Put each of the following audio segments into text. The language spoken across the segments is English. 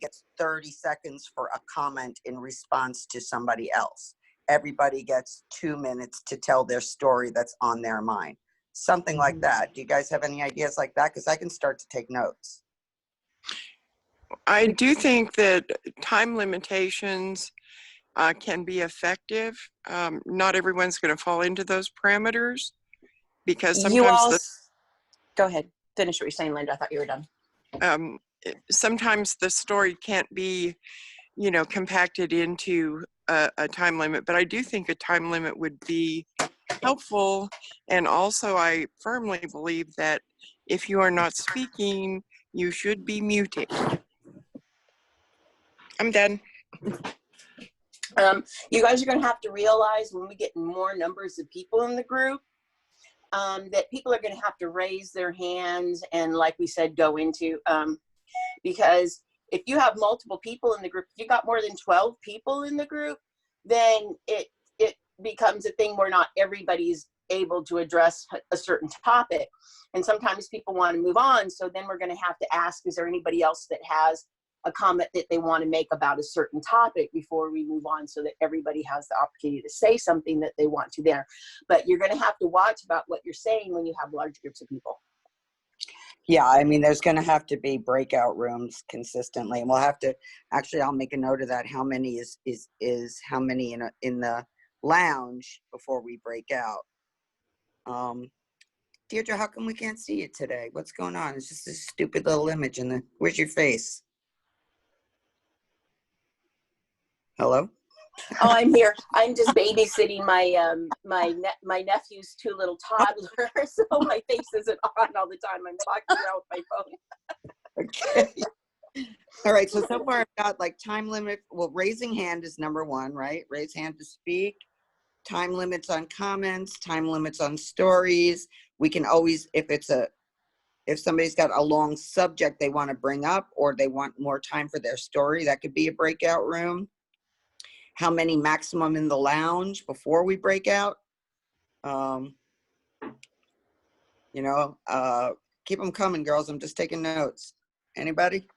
gets 30 seconds for a comment in response to somebody else. Everybody gets 2 minutes to tell their story that's on their mind. Something like that. Do you guys have any ideas like that? Because I can start to take notes. I do think that time limitations can be effective. Not everyone's going to fall into those parameters because sometimes go ahead, finish what you're saying, Linda. I thought you were done. Sometimes the story can't be, compacted into a time limit, but I do think a time limit would be helpful. And also, I firmly believe that if you are not speaking, you should be muted. I'm done. You guys are going to have to realize when we get more numbers of people in the group, that people are going to have to raise their hands and, like we said, go into, because if you have multiple people in the group, if you got more than 12 people in the group, then it becomes a thing where not everybody's able to address a certain topic. And sometimes people want to move on. So then we're going to have to ask, is there anybody else that has a comment that they want to make about a certain topic before we move on, so that everybody has the opportunity to say something that they want to there. But you're going to have to watch about what you're saying when you have large groups of people. Yeah, I mean, there's going to have to be breakout rooms consistently, and we'll have to, actually, I'll make a note of that. How many is how many in the lounge before we break out? Deirdre, how come we can't see you today? What's going on? It's just this stupid little image in the, where's your face? Hello? Oh, I'm here. I'm just babysitting my nephew's 2 little toddlers, so my face isn't on all the time. I'm talking around with my phone. Okay. All right. So far I've got like time limit. Well, raising hand is number 1, right? Raise hand to speak. Time limits on comments. Time limits on stories. We can always, if somebody's got a long subject they want to bring up, or they want more time for their story, that could be a breakout room. How many maximum in the lounge before we break out? Keep them coming, girls. I'm just taking notes. Anybody?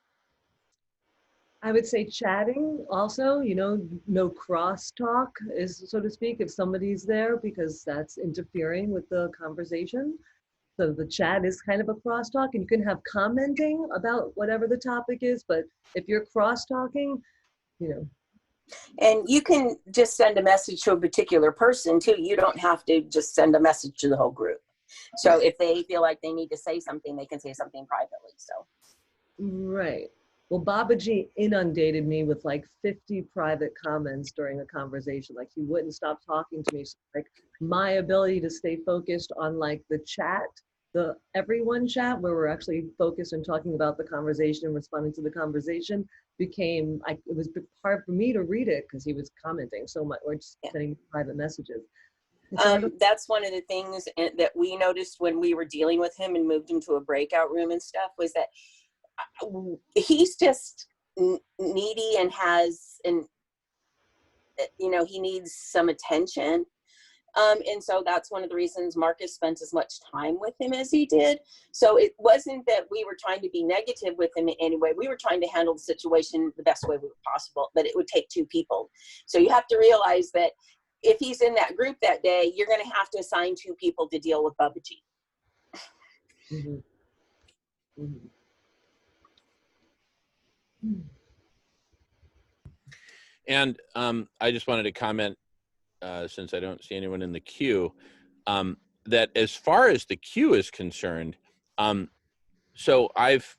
I would say chatting also, no crosstalk, is so to speak, if somebody's there, because that's interfering with the conversation. So the chat is kind of a crosstalk, and you can have commenting about whatever the topic is, but if you're cross-talking, And you can just send a message to a particular person too. You don't have to just send a message to the whole group. So if they feel like they need to say something, they can say something privately. So. Right. Well, Babaji inundated me with like 50 private comments during the conversation. Like, he wouldn't stop talking to me. So, like, my ability to stay focused on like the chat, the everyone chat, where we're actually focused on talking about the conversation and responding to the conversation, became, it was hard for me to read it because he was commenting so much, or just sending private messages. That's one of the things that we noticed when we were dealing with him and moved him to a breakout room and stuff, was that he's just needy and he needs some attention. And so that's one of the reasons Marcus spent as much time with him as he did. So it wasn't that we were trying to be negative with him in any way. We were trying to handle the situation the best way possible, but it would take 2 people. So you have to realize that if he's in that group that day, you're going to have to assign 2 people to deal with Babaji. Mm-hmm. Mm-hmm. And I just wanted to comment, since I don't see anyone in the queue, that as far as the queue is concerned, so I've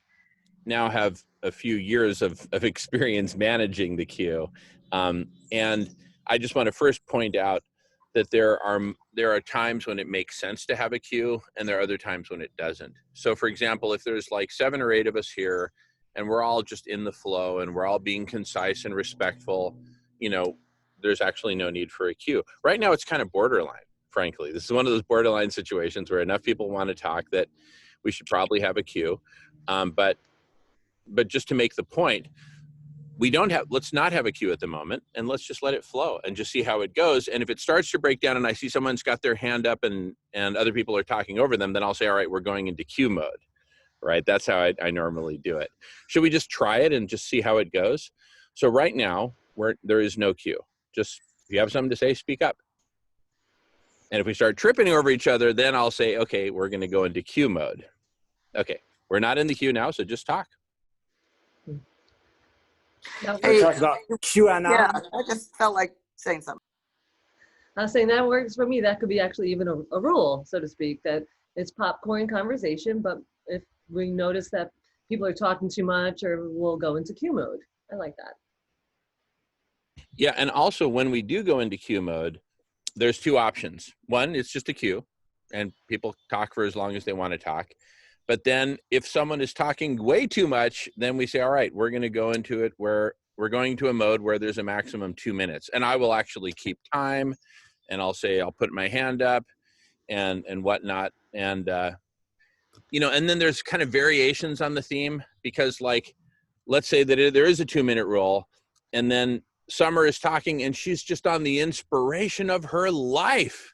now have a few years of experience managing the queue, and I just want to first point out that there are times when it makes sense to have a queue, and there are other times when it doesn't. So, for example, if there's like 7 or 8 of us here, and we're all just in the flow, and we're all being concise and respectful, there's actually no need for a queue. Right now, it's kind of borderline, frankly. This is one of those borderline situations where enough people want to talk that we should probably have a queue. But just to make the point, let's not have a queue at the moment, and let's just let it flow and just see how it goes. And if it starts to break down and I see someone's got their hand up and other people are talking over them, then I'll say, all right, we're going into queue mode. right? That's how I normally do it. Should we just try it and just see how it goes? So right now, there is no cue. Just if you have something to say, speak up. And if we start tripping over each other, then I'll say, okay, we're going to go into cue mode. Okay, we're not in the queue now, so just talk. Now, Hey, Talk about QAnon. yeah, I just felt like saying something. I was saying that works for me. That could be actually even a rule, so to speak, that it's popcorn conversation, but if we notice that people are talking too much, or we'll go into queue mode. I like that. Yeah, and also when we do go into queue mode, there's two options. One, it's just a queue, and people talk for as long as they want to talk. But then if someone is talking way too much, then we say, all right, we're going to go into it where we're going to a mode where there's a maximum 2 minutes. And I will actually keep time, and I'll say, I'll put my hand up and whatnot. And, and then there's kind of variations on the theme, because like, let's say that there is a 2-minute rule, and then Summer is talking and she's just on the inspiration of her life,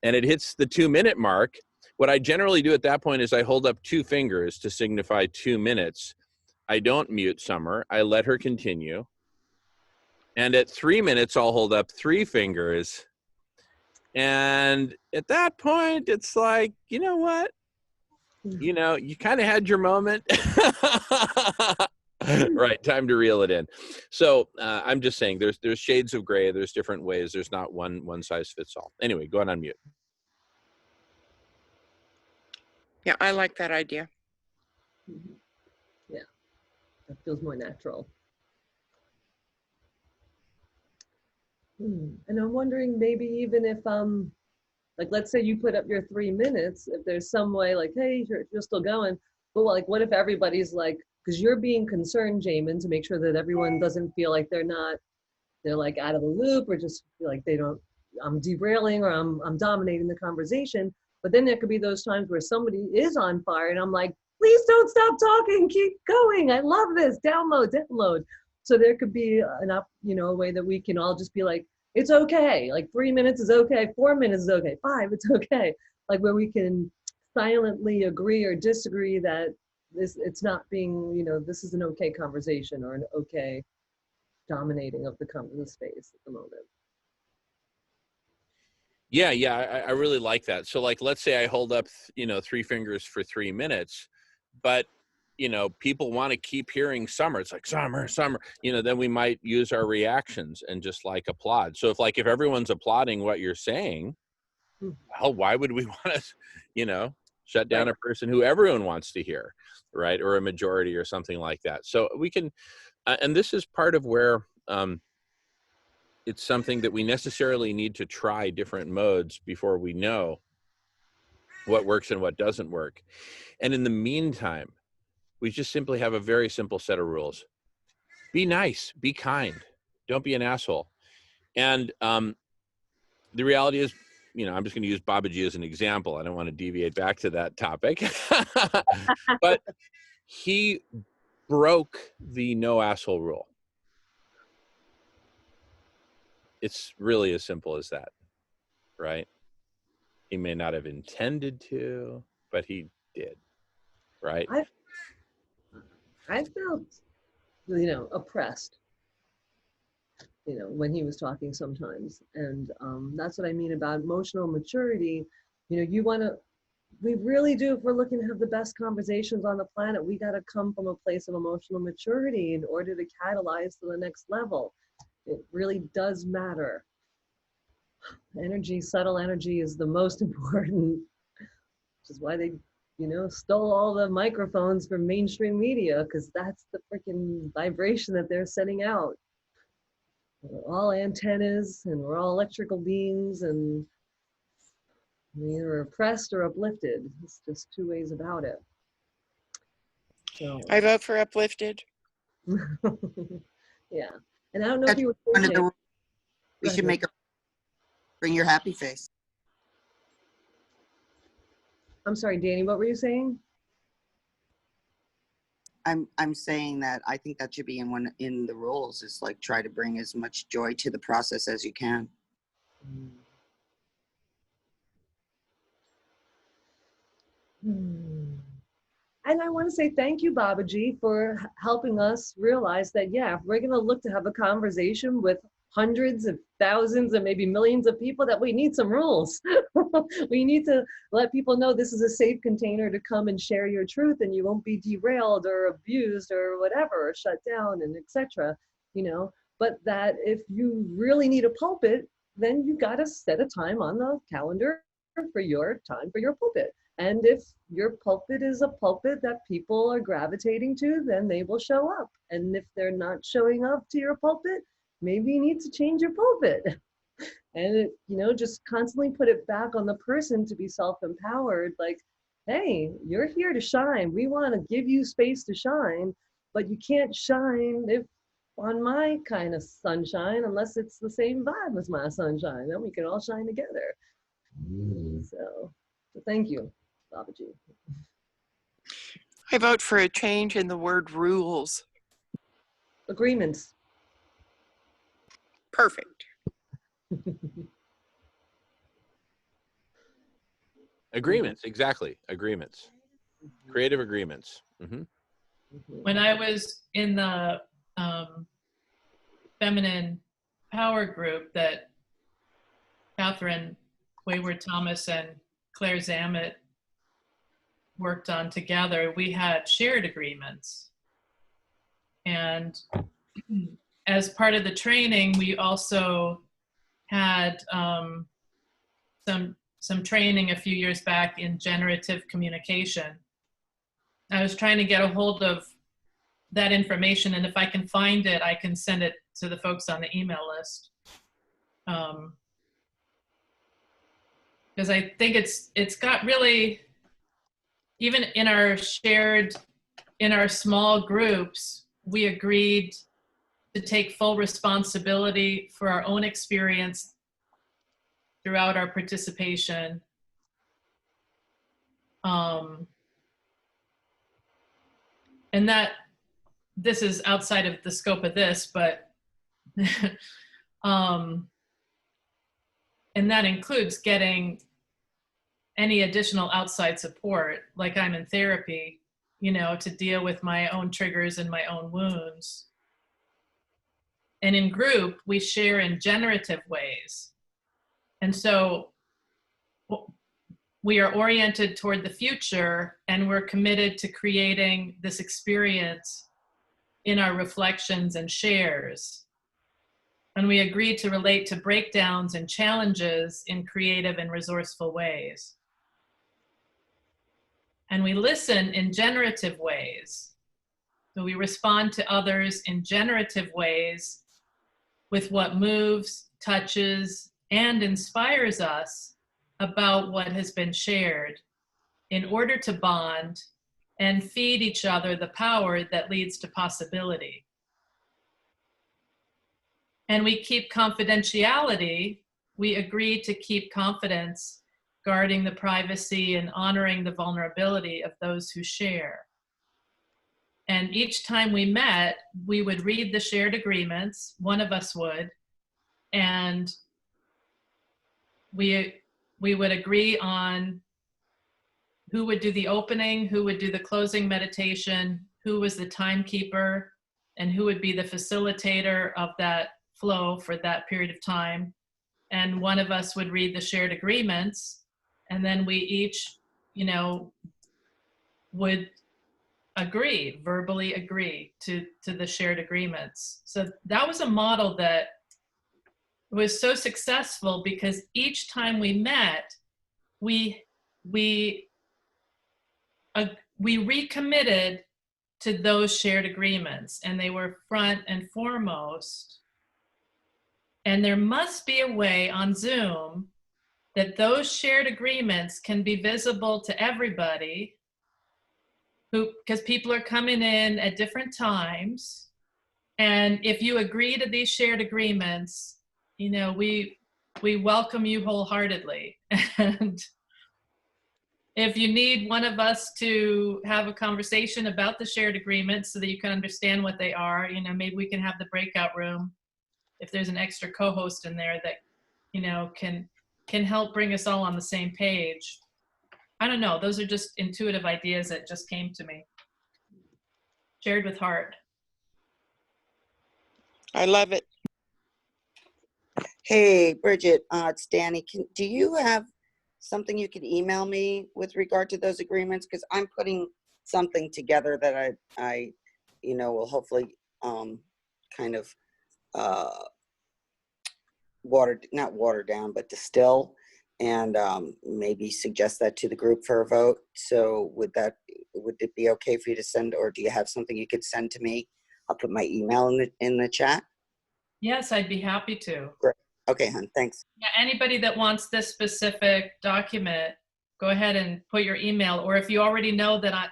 and it hits the 2-minute mark. What I generally do at that point is I hold up 2 fingers to signify 2 minutes. I don't mute Summer. I let her continue. And at 3 minutes, I'll hold up 3 fingers. And at that point, it's like, you know what? You kind of had your moment. Right, time to reel it in. So I'm just saying there's shades of gray. There's different ways. There's not one size fits all. Anyway, go on mute. Yeah, I like that idea. Yeah, that feels more natural. And I'm wondering, maybe even if like, let's say you put up your 3 minutes, if there's some way like, hey, you're still going, but like, what if everybody's like, because you're being concerned, Jamin, to make sure that everyone doesn't feel like they're like out of the loop, or just feel like I'm derailing, or I'm dominating the conversation. But then there could be those times where somebody is on fire and I'm like, please don't stop talking, keep going. I love this, download. So there could be a way that we can all just be like, it's okay. Like 3 minutes is okay. 4 minutes is okay. 5, it's okay. Like where we can silently agree or disagree that it's not being, this is an okay conversation, or an okay dominating of the space at the moment. Yeah, I really like that. So like, let's say I hold up, 3 fingers for 3 minutes, but people want to keep hearing Summer. It's like, Summer, then we might use our reactions and just like applaud. So if everyone's applauding what you're saying, well, why would we want to, shut down a person who everyone wants to hear, right? Or a majority or something like that. So we can, and this is part of where it's something that we necessarily need to try different modes before we know what works and what doesn't work. And in the meantime, we just simply have a very simple set of rules. Be nice, be kind, don't be an asshole. And the reality is, I'm just going to use Babaji as an example. I don't want to deviate back to that topic. But he broke the no asshole rule. It's really as simple as that, right? He may not have intended to, but he did, right? I felt, oppressed, when he was talking sometimes. And that's what I mean about emotional maturity. We really do, if we're looking to have the best conversations on the planet, we got to come from a place of emotional maturity in order to catalyze to the next level. It really does matter. Subtle energy is the most important, which is why they, stole all the microphones from mainstream media, because that's the freaking vibration that they're sending out. We're all antennas, and we're all electrical beings, and we're either oppressed or uplifted. It's just 2 ways about it. So I vote for uplifted. yeah. And I don't know if you were One of thinking, the, we should make bring your happy face. I'm sorry, Danny, what were you saying? I'm saying that I think that should be in the rules, is like, try to bring as much joy to the process as you can. And I want to say thank you, Babaji, for helping us realize that, yeah, if we're going to look to have a conversation with hundreds of thousands and maybe millions of people, that we need some rules. We need to let people know this is a safe container to come and share your truth, and you won't be derailed or abused or whatever, or shut down and etc. You know, but that if you really need a pulpit, then you got to set a time on the calendar for your time for your pulpit. And if your pulpit is a pulpit that people are gravitating to, then they will show up. And if they're not showing up to your pulpit, maybe you need to change your pulpit. And it, you know, just constantly put it back on the person to be self-empowered. Like, hey, you're here to shine. We want to give you space to shine, but you can't shine if on my kind of sunshine unless it's the same vibe as my sunshine. Then we can all shine together. So thank you, Babaji. I vote for a change in the word rules. Agreements. Perfect. Agreements, exactly. Agreements. Creative agreements. Mm-hmm. When I was in the feminine power group that Catherine Wayward Thomas and Claire Zammit worked on together, we had shared agreements. And as part of the training, we also had some training a few years back in generative communication. I was trying to get a hold of that information, and if I can find it, I can send it to the folks on the email list. Because I think it's got really, even in our small groups, we agreed to take full responsibility for our own experience throughout our participation. And that, this is outside of the scope of this, but and that includes getting any additional outside support, like I'm in therapy, you know, to deal with my own triggers and my own wounds. And in group, we share in generative ways. And so we are oriented toward the future, and we're committed to creating this experience in our reflections and shares. And we agreed to relate to breakdowns and challenges in creative and resourceful ways. And we listen in generative ways. So we respond to others in generative ways with what moves, touches, and inspires us about what has been shared, in order to bond and feed each other the power that leads to possibility. And we keep confidentiality. We agree to keep confidence, guarding the privacy and honoring the vulnerability of those who share. And each time we met, we would read the shared agreements, one of us would, and we would agree on who would do the opening, who would do the closing meditation, who was the timekeeper, and who would be the facilitator of that flow for that period of time. And one of us would read the shared agreements, and then we each, you know, would agree, verbally agree to the shared agreements. So that was a model that was so successful, because each time we met, we recommitted to those shared agreements, and they were front and foremost. And there must be a way on Zoom that those shared agreements can be visible to everybody, because people are coming in at different times. And if you agree to these shared agreements, you know, we welcome you wholeheartedly. And if you need one of us to have a conversation about the shared agreements so that you can understand what they are, you know, maybe we can have the breakout room if there's an extra co-host in there that, you know, can help bring us all on the same page. I don't know. Those are just intuitive ideas that just came to me. Shared with heart. I love it. Hey, Bridget, it's Danny. Do you have something you could email me with regard to those agreements? Because I'm putting something together that I will hopefully kind of not water down, but distill, and maybe suggest that to the group for a vote. So would it be okay for you to send, or do you have something you could send to me? I'll put my email in the chat. Yes, I'd be happy to. Great. Okay, hon, thanks. Yeah, anybody that wants this specific document, go ahead and put your email, or if you already know that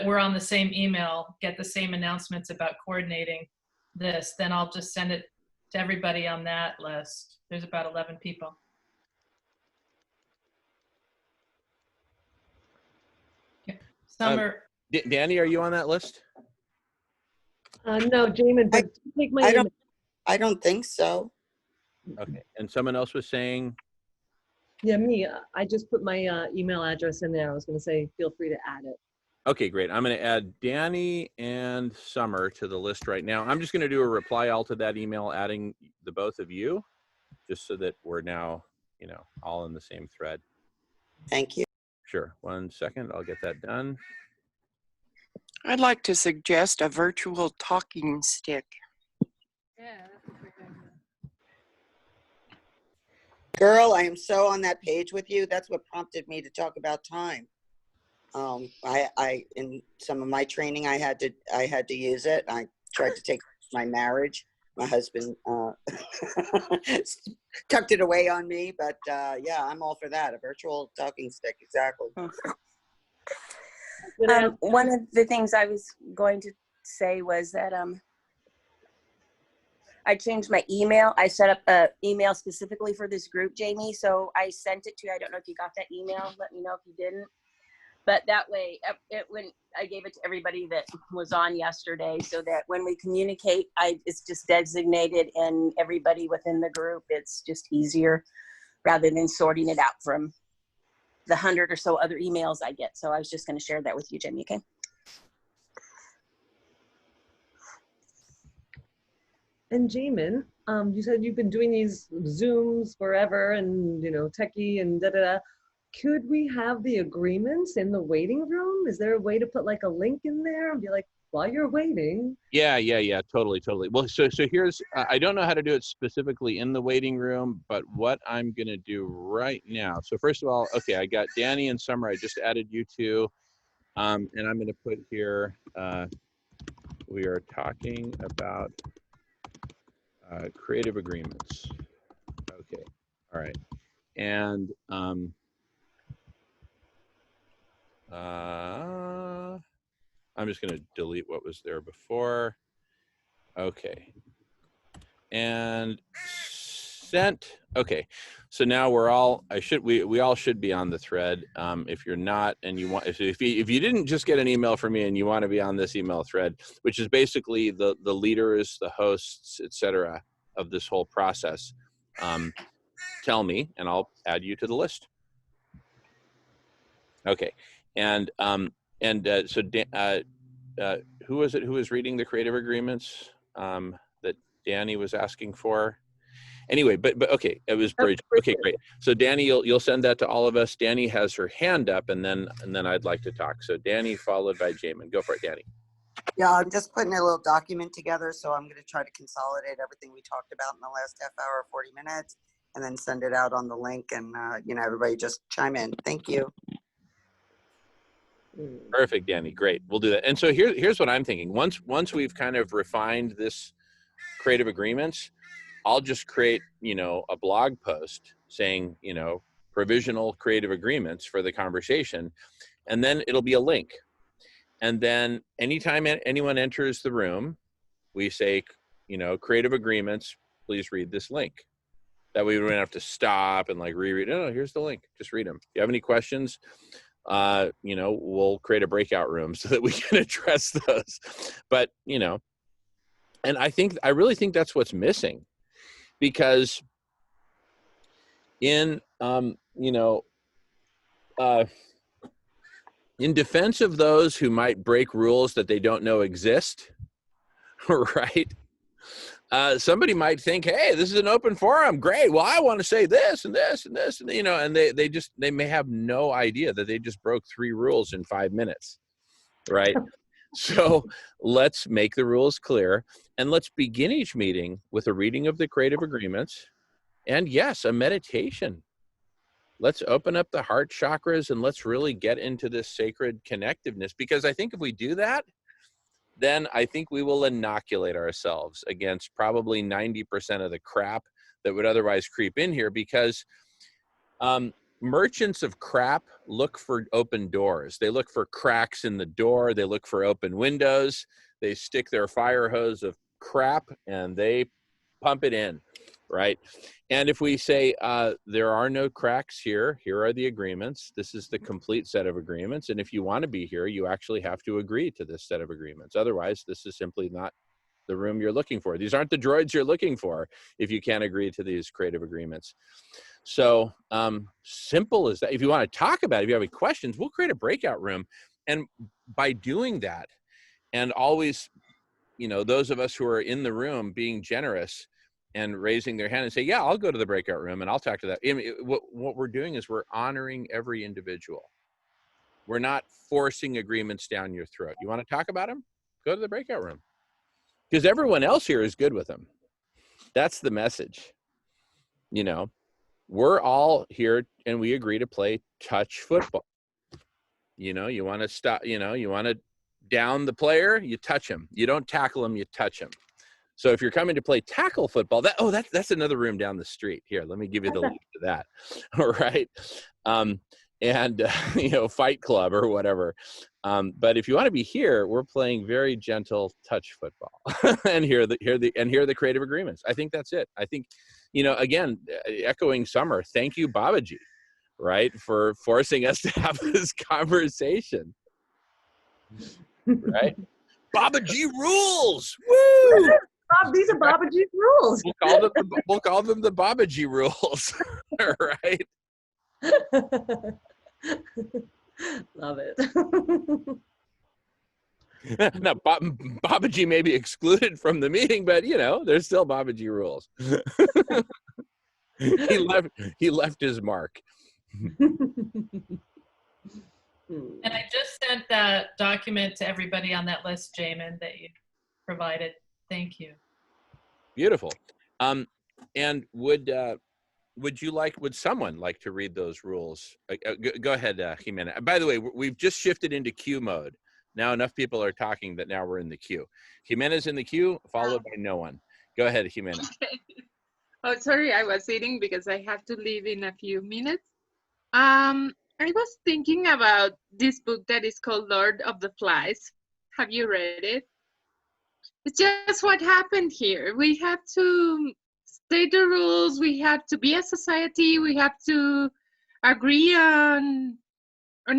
we're on the same email, get the same announcements about coordinating this, then I'll just send it to everybody on that list. There's about 11 people. Okay. Summer. Danny, are you on that list? No, Jamin, but take my email. I don't think so. Okay. And someone else was saying? Yeah, me. I just put my email address in there. I was going to say, feel free to add it. Okay, great. I'm going to add Danny and Summer to the list right now. I'm just going to do a reply all to that email, adding the both of you, just so that we're now, all in the same thread. Thank you. Sure. 1 second. I'll get that done. I'd like to suggest a virtual talking stick. Yeah, that's a quick idea. Girl, I am so on that page with you. That's what prompted me to talk about time. I in some of my training, I had to use it. I tried to take my marriage. My husband tucked it away on me, but yeah, I'm all for that. A virtual talking stick, exactly. One of the things I was going to say was that I changed my email. I set up an email specifically for this group, Jamie. So I sent it to you. I don't know if you got that email. Let me know if you didn't. But that way, when I gave it to everybody that was on yesterday, so that when we communicate, it's just designated and everybody within the group. It's just easier rather than sorting it out from the 100 or so other emails I get. So I was just going to share that with you, Jamie. Okay. And Jamin, you said you've been doing these Zooms forever and, techie and da-da-da. Could we have the agreements in the waiting room? Is there a way to put like a link in there and be like, while you're waiting? Yeah, totally. Well, so here's, I don't know how to do it specifically in the waiting room, but what I'm going to do right now. So first of all, okay, I got Danny and Summer. I just added you two. And I'm going to put here, we are talking about creative agreements. Okay, all right. And I'm just going to delete what was there before. Okay. And sent. Okay. So now we're all, we all should be on the thread. If you're not, and you want, if you didn't just get an email from me and you want to be on this email thread, which is basically the leaders, the hosts, etc., of this whole process, tell me and I'll add you to the list. Okay. And so who was it who was reading the creative agreements that Danny was asking for? Anyway, but okay, it was Bridget. Okay, great. So Danny, you'll send that to all of us. Danny has her hand up, and then I'd like to talk. So Danny followed by Jamin. Go for it, Danny. Yeah, I'm just putting a little document together, so I'm going to try to consolidate everything we talked about in the last half hour, 40 minutes, and then send it out on the link, and everybody just chime in. Thank you. Perfect, Danny. Great. We'll do that. And so here's what I'm thinking. Once we've kind of refined this creative agreements, I'll just create, a blog post saying, provisional creative agreements for the conversation, and then it'll be a link. And then anytime anyone enters the room, we say, creative agreements, please read this link. That way we don't have to stop and like reread. No, here's the link. Just read them. If you have any questions, we'll create a breakout room so that we can address those. But, and I really think that's what's missing, because in, in defense of those who might break rules that they don't know exist, right? Somebody might think, hey, this is an open forum. Great. Well, I want to say this and this and this, and, you know, and they may have no idea that they just broke 3 rules in 5 minutes, right? So let's make the rules clear, and let's begin each meeting with a reading of the creative agreements, and yes, a meditation. Let's open up the heart chakras and let's really get into this sacred connectiveness, because I think if we do that, then I think we will inoculate ourselves against probably 90% of the crap that would otherwise creep in here, because merchants of crap look for open doors. They look for cracks in the door. They look for open windows. They stick their fire hose of crap and they pump it in, right? And if we say, there are no cracks here, here are the agreements. This is the complete set of agreements. And if you want to be here, you actually have to agree to this set of agreements. Otherwise, this is simply not the room you're looking for. These aren't the droids you're looking for if you can't agree to these creative agreements. So simple as that. If you want to talk about it, if you have any questions, we'll create a breakout room. And by doing that, and always, you know, those of us who are in the room being generous and raising their hand and say, yeah, I'll go to the breakout room and I'll talk to that. I mean, what we're doing is we're honoring every individual. We're not forcing agreements down your throat. You want to talk about them? Go to the breakout room. Because everyone else here is good with them. That's the message. You know, we're all here and we agree to play touch football. You know, you want to stop, you know, you want to down the player, you touch him. You don't tackle him, you touch him. So if you're coming to play tackle football, that's another room down the street. Here, let me give you the link to that. All right. You know, Fight Club or whatever. But if you want to be here, we're playing very gentle touch football and here are the creative agreements. I think that's it. I think, you know, again, echoing Summer, thank you, Babaji, right, for forcing us to have this conversation, right? Babaji rules. Woo! These are Babaji rules. We'll call them the Babaji rules, right? Love it. Now, Babaji may be excluded from the meeting, but you know, there's still Babaji rules. He left his mark. And I just sent that document to everybody on that list, Jamin, that you provided. Thank you. Beautiful. And would someone like to read those rules? Go ahead, Jimena. By the way, we've just shifted into queue mode. Now enough people are talking that now we're in the queue. Jimena's in the queue, followed by no one. Go ahead, Jimena. Okay. Oh, sorry, I was eating because I have to leave in a few minutes. I was thinking about this book that is called Lord of the Flies. Have you read it? It's just what happened here. We have to state the rules. We have to be a society. We have to agree on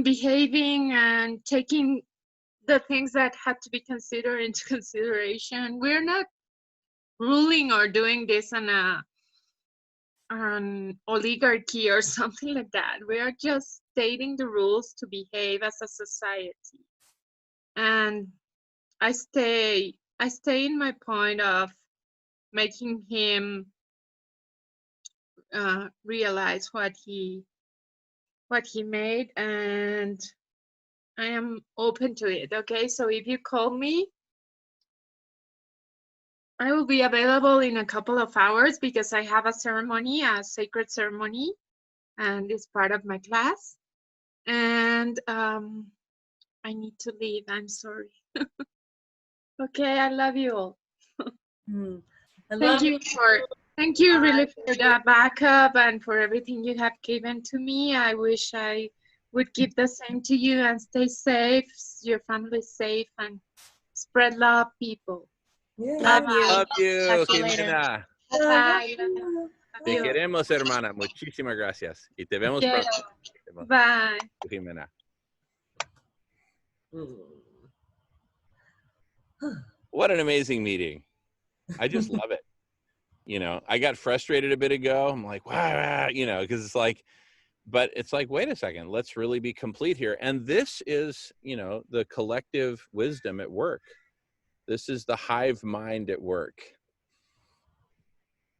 behaving and taking the things that had to be considered into consideration. We're not ruling or doing this on an oligarchy or something like that. We are just stating the rules to behave as a society. And I stay in my point of making him realize what he made, and I am open to it. Okay, so if you call me, I will be available in a couple of hours because I have a ceremony, a sacred ceremony, and it's part of my class. And I need to leave. I'm sorry. Okay, I love you all. Thank you really for the backup and for everything you have given to me. I wish I would give the same to you, and stay safe, your family safe, and spread love, people. Yeah. Love you. Love you, Talk to you later. Jimena. Bye. Te queremos, hermana. Muchísimas gracias. Y te vemos Yeah. pronto. Bye. Jimena. What an amazing meeting. I just love it. You know, I got frustrated a bit ago. I'm like, wow, you know, because it's like, but it's like, wait a second, let's really be complete here. And this is, you know, the collective wisdom at work. This is the hive mind at work.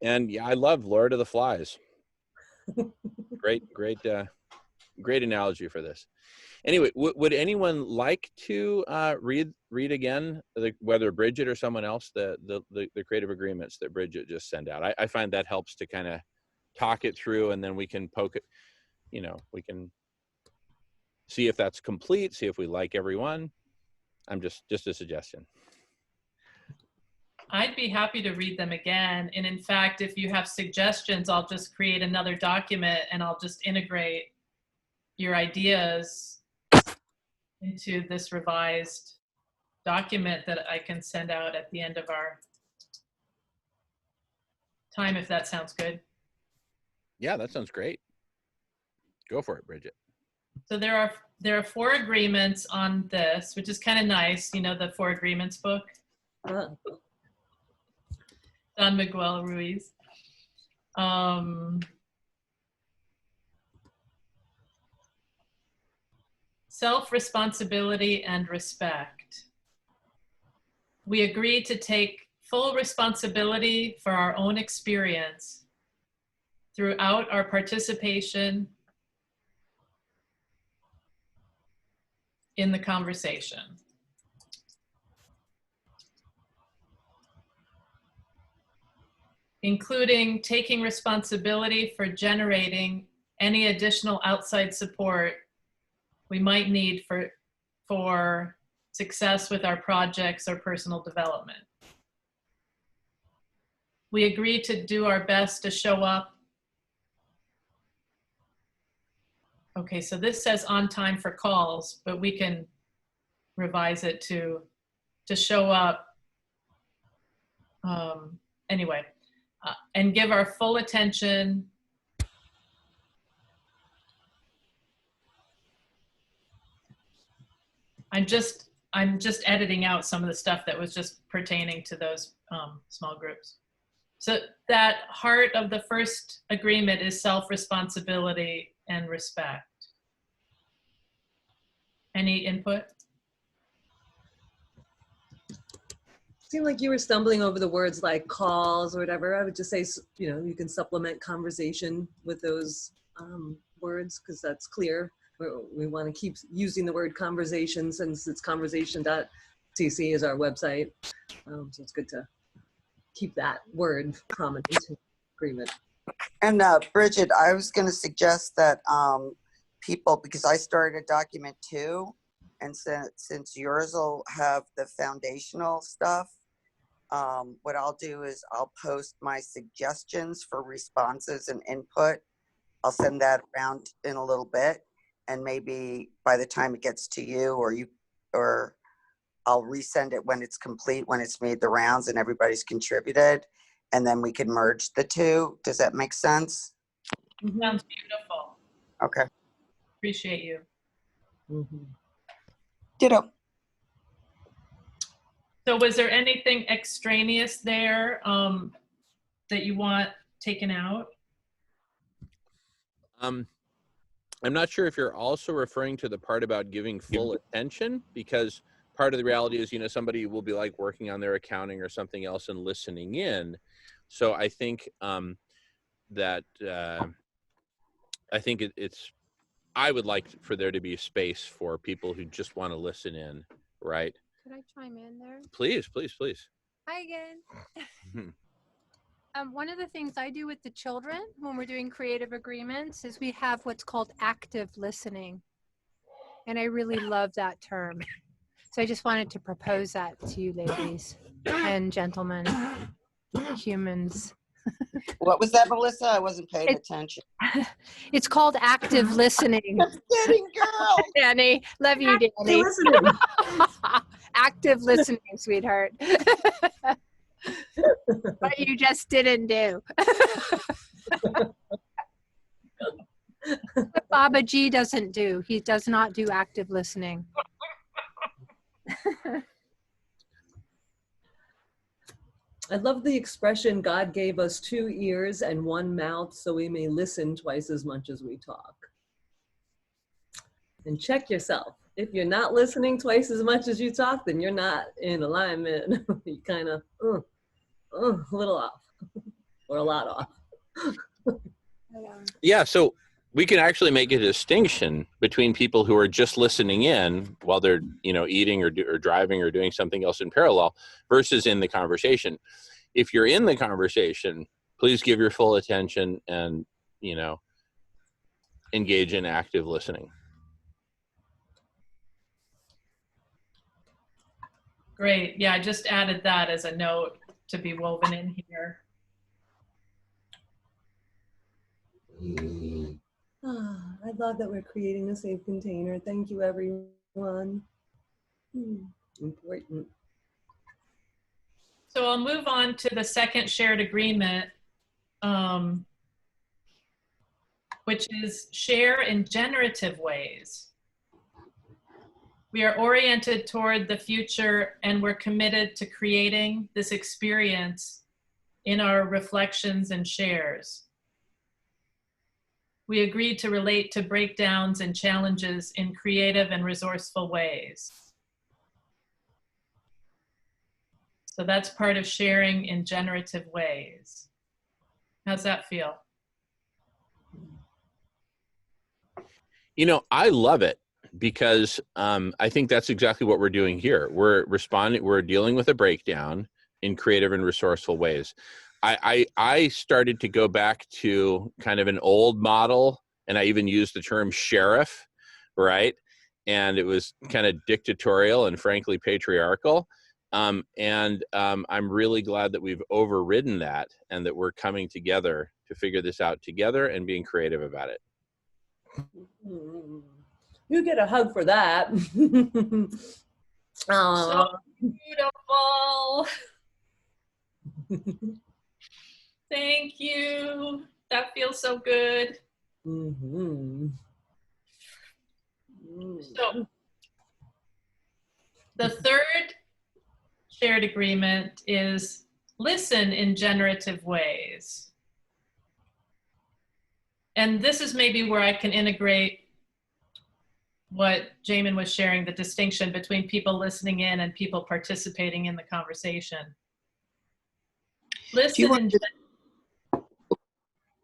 And yeah, I love Lord of the Flies. Great analogy for this. Anyway, would anyone like to read again, whether Bridget or someone else, the creative agreements that Bridget just sent out? I find that helps to kind of talk it through, and then we can poke it, you know, we can see if that's complete, see if we like everyone. I'm just a suggestion. I'd be happy to read them again. And in fact, if you have suggestions, I'll just create another document and I'll just integrate your ideas into this revised document that I can send out at the end of our time, if that sounds good. Yeah, that sounds great. Go for it, Bridget. So there are 4 agreements on this, which is kind of nice. You know, the 4 agreements book. Don Miguel Ruiz. Self-responsibility and respect. We agree to take full responsibility for our own experience throughout our participation in the conversation. Including taking responsibility for generating any additional outside support we might need for success with our projects or personal development. We agree to do our best to show up. Okay, so this says on time for calls, but we can revise it to show up. Anyway, and give our full attention I'm just editing out some of the stuff that was just pertaining to those small groups. So that heart of the first agreement is self-responsibility and respect. Any input? Seemed like you were stumbling over the words like calls or whatever. I would just say, you know, you can supplement conversation with those words because that's clear. We want to keep using the word conversation since it's conversation.cc is our website. So it's good to keep that word prominent in agreement. And Bridget, I was going to suggest that people, because I started a document too, and since yours will have the foundational stuff, what I'll do is I'll post my suggestions for responses and input. I'll send that around in a little bit. And maybe by the time it gets to you or I'll resend it when it's complete, when it's made the rounds and everybody's contributed, and then we can merge the two. Does that make sense? Sounds beautiful. Okay. Appreciate you. Ditto. So was there anything extraneous there that you want taken out? I'm not sure if you're also referring to the part about giving full attention, because part of the reality is, you know, somebody will be like working on their accounting or something else and listening in. So I think that I think I would like for there to be space for people who just want to listen in, right? Could I chime in there? Please, please, please. Hi again. One of the things I do with the children when we're doing creative agreements is we have what's called active listening. And I really love that term. So I just wanted to propose that to you ladies and gentlemen, humans. What was that, Melissa? I wasn't paying attention. It's called active listening. Kidding, girl. Danny, love you, Danny. Active listening, sweetheart. What you just didn't do. What Baba G doesn't do. He does not do active listening. I love the expression, God gave us 2 ears and 1 mouth so we may listen twice as much as we talk. And check yourself. If you're not listening twice as much as you talk, then you're not in alignment. You kind of a little off or a lot off. Yeah, so we can actually make a distinction between people who are just listening in while they're, eating or driving or doing something else in parallel versus in the conversation. If you're in the conversation, please give your full attention and, engage in active listening. Great. Yeah, I just added that as a note to be woven in here. I love that we're creating a safe container. Thank you, everyone. Important. So I'll move on to the second shared agreement, which is share in generative ways. We are oriented toward the future and we're committed to creating this experience in our reflections and shares. We agreed to relate to breakdowns and challenges in creative and resourceful ways. So that's part of sharing in generative ways. How's that feel? I love it because I think that's exactly what we're doing here. We're dealing with a breakdown in creative and resourceful ways. I started to go back to kind of an old model, and I even used the term sheriff, right? And it was kind of dictatorial and frankly patriarchal. I'm really glad that we've overridden that and that we're coming together to figure this out together and being creative about it. You get a hug for that. So beautiful. Thank you. That feels so good. So the third shared agreement is listen in generative ways. And this is maybe where I can integrate what Jamin was sharing, the distinction between people listening in and people participating in the conversation. Listen.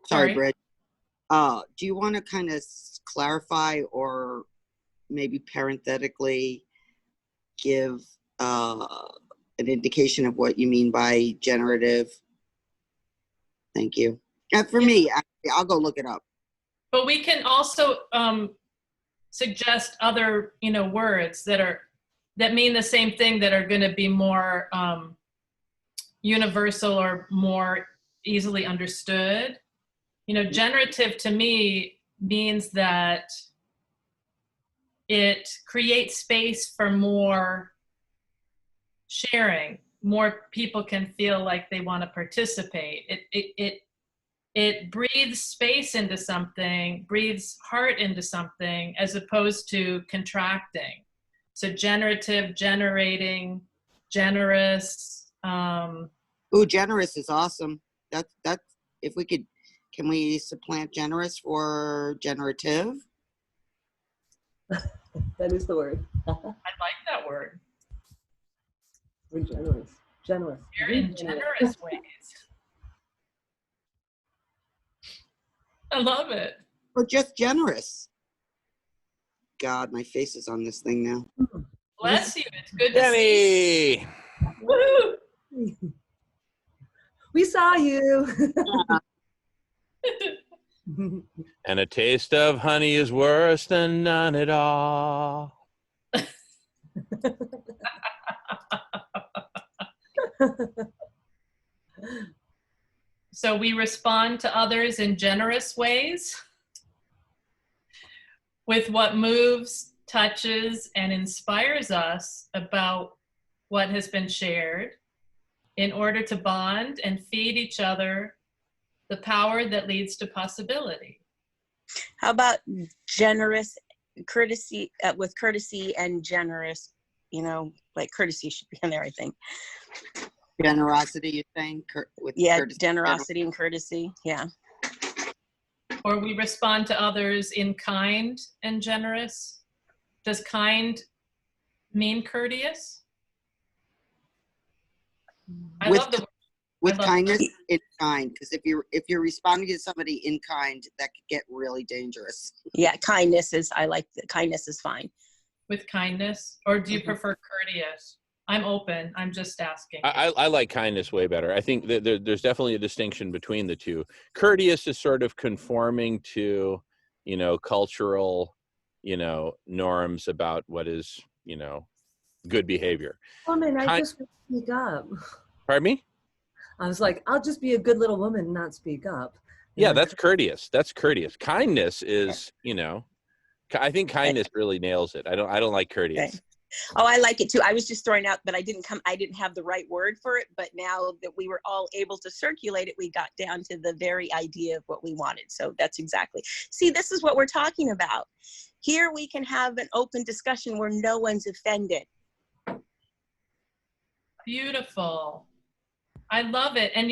Sorry, Brett. Do you want to kind of clarify or maybe parenthetically give an indication of what you mean by generative? Thank you. For me, actually, I'll go look it up. But we can also suggest other, words that mean the same thing, that are going to be more universal or more easily understood. Generative to me means that it creates space for more sharing. More people can feel like they want to participate. It breathes space into something, breathes heart into something, as opposed to contracting. So generative, generating, generous. Ooh, generous is awesome. That's if we could, can we supplant generous for generative? That is the word. I like that word. We're generous. Generous. Very in generous ways. I love it. Or just generous. God, my face is on this thing now. Bless you. It's good to see you. Woo! We saw you. And a taste of honey is worse than none at all. So we respond to others in generous ways with what moves, touches, and inspires us about what has been shared in order to bond and feed each other the power that leads to possibility. How about generous, courtesy, with courtesy and generous, like courtesy should be in there, I think. Generosity, you're saying? Yeah, generosity and courtesy, yeah. Or we respond to others in kind and generous. does kind mean courteous? I With love the with I love- kindness, in kind, because if you're responding to somebody in kind, that could get really dangerous. Yeah, kindness is, I like the kindness is fine. with kindness, or do you Mhm. prefer courteous? I'm open. I'm just asking. I like kindness way better. I think that there's definitely a distinction between the two. Courteous is sort of conforming to, cultural, norms about what is, good behavior. Woman, I Kind- just speak up. Pardon me? I was like, I'll just be a good little woman and not speak up. Yeah, And that's courteous. That's courteous. Kindness is, I think kindness really nails it. I don't like courteous. Okay. Oh, I like it too. I was just throwing out, but I didn't have the right word for it. But now that we were all able to circulate it, we got down to the very idea of what we wanted. So that's exactly. See, this is what we're talking about. Here we can have an open discussion where no one's offended. Beautiful. I love it. And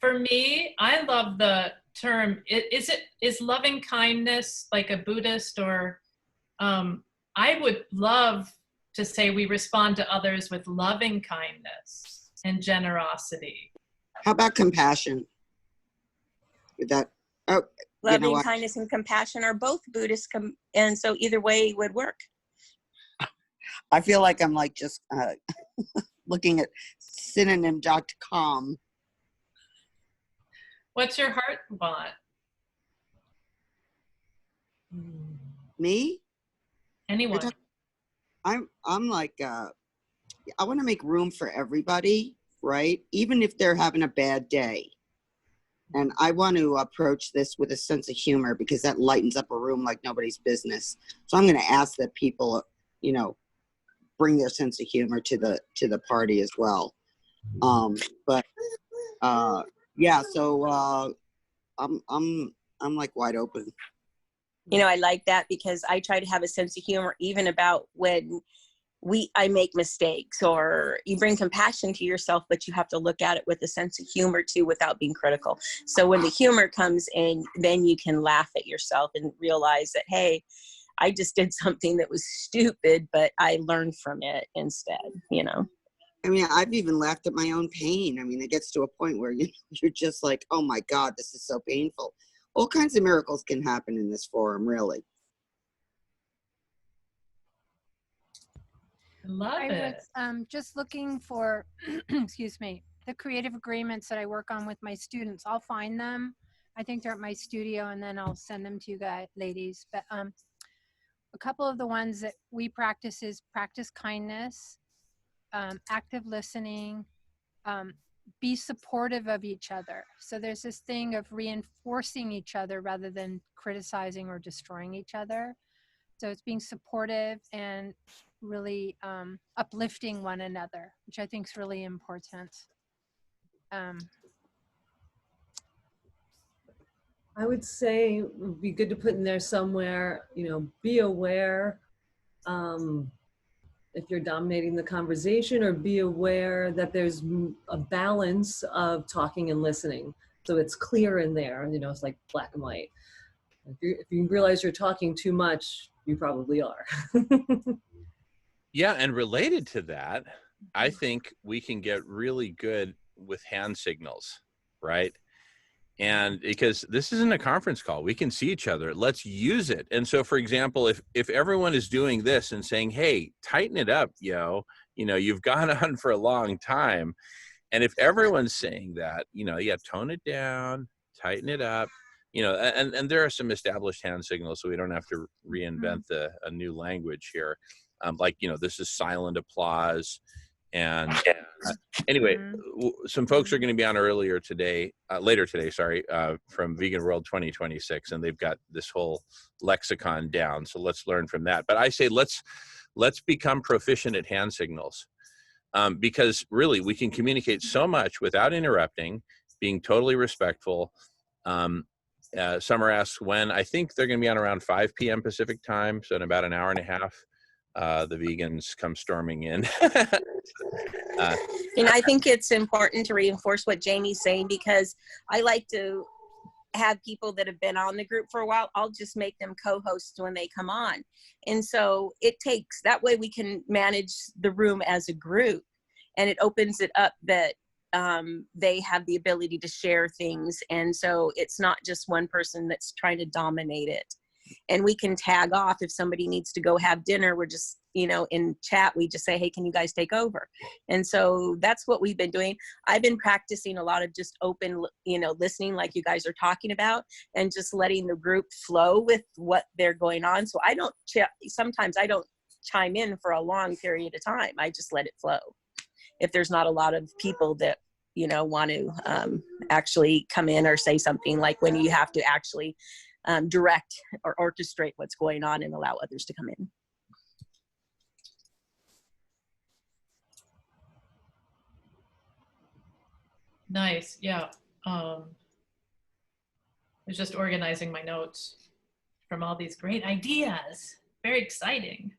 for me, I love the term. Is loving kindness like a Buddhist, or I would love to say we respond to others with loving kindness and generosity. How about compassion? With that, Loving kindness and compassion are both Buddhist, and so either way would work. I feel like I'm like just looking at synonym.com. What's your heart want? Me? Anyone? I'm like I want to make room for everybody, right? Even if they're having a bad day. And I want to approach this with a sense of humor, because that lightens up a room like nobody's business. So I'm going to ask that people, bring their sense of humor to the party as well. Yeah, so I'm like wide open. I like that, because I try to have a sense of humor even about when I make mistakes, or you bring compassion to yourself, but you have to look at it with a sense of humor too, without being critical. So when the humor comes in, then you can laugh at yourself and realize that, hey, I just did something that was stupid, but I learned from it instead, I mean, I've even laughed at my own pain. I mean, it gets to a point where you're just like, oh my God, this is so painful. All kinds of miracles can happen in this forum, really. Love it. was just looking for, excuse me, the creative agreements that I work on with my students. I'll find them. I think they're at my studio, and then I'll send them to you guys, ladies. But a couple of the ones that we practice is practice kindness, active listening, be supportive of each other. So there's this thing of reinforcing each other rather than criticizing or destroying each other. So it's being supportive and really uplifting one another, which I think is really important. I would say it would be good to put in there somewhere, be aware if you're dominating the conversation, or be aware that there's a balance of talking and listening. So it's clear in there, it's like black and white. If you realize you're talking too much, you probably are. Yeah, and related to that, I think we can get really good with hand signals, right? And because this isn't a conference call, we can see each other. Let's use it. And so, for example, if everyone is doing this and saying, hey, tighten it up, you've gone on for a long time. And if everyone's saying that, tone it down, tighten it up, and there are some established hand signals, so we don't have to reinvent a new language here. This is silent applause. And anyway, some folks are going to be on later today, from Vegan World 2026, and they've got this whole lexicon down. So let's learn from that. But I say let's become proficient at hand signals, because really we can communicate so much without interrupting, being totally respectful. Summer asks when. I think they're going to be on around 5 p.m. Pacific time, so in about an hour and a half. The vegans come storming in. And I think it's important to reinforce what Jamie's saying, because I like to have people that have been on the group for a while, I'll just make them co-hosts when they come on. And so it takes, that way we can manage the room as a group, and it opens it up that they have the ability to share things. And so it's not just one person that's trying to dominate it. And we can tag off if somebody needs to go have dinner. We're just, in chat, we just say, hey, can you guys take over? And so that's what we've been doing. I've been practicing a lot of just open, listening like you guys are talking about, and just letting the group flow with what they're going on. So sometimes I don't chime in for a long period of time. I just let it flow. If there's not a lot of people that, want to actually come in or say something, like when you have to actually direct or orchestrate what's going on and allow others to come in. Nice. Yeah. I was just organizing my notes from all these great ideas. Very exciting.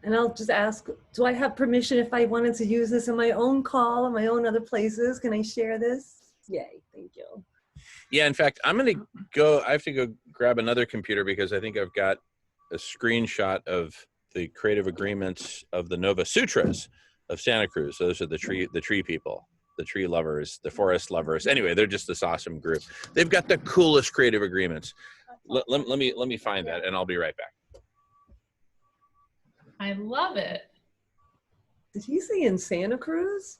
And I'll just ask, do I have permission if I wanted to use this in my own call or my own other places? Can I share this? Yay, thank you. Yeah, in fact, I have to go grab another computer because I think I've got a screenshot of the creative agreements of the Nova Sutras of Santa Cruz. Those are the tree people, the tree lovers, the forest lovers. Anyway, they're just this awesome group. They've got the coolest creative agreements. Let me find that, and I'll be right back. I love it. Did he say in Santa Cruz?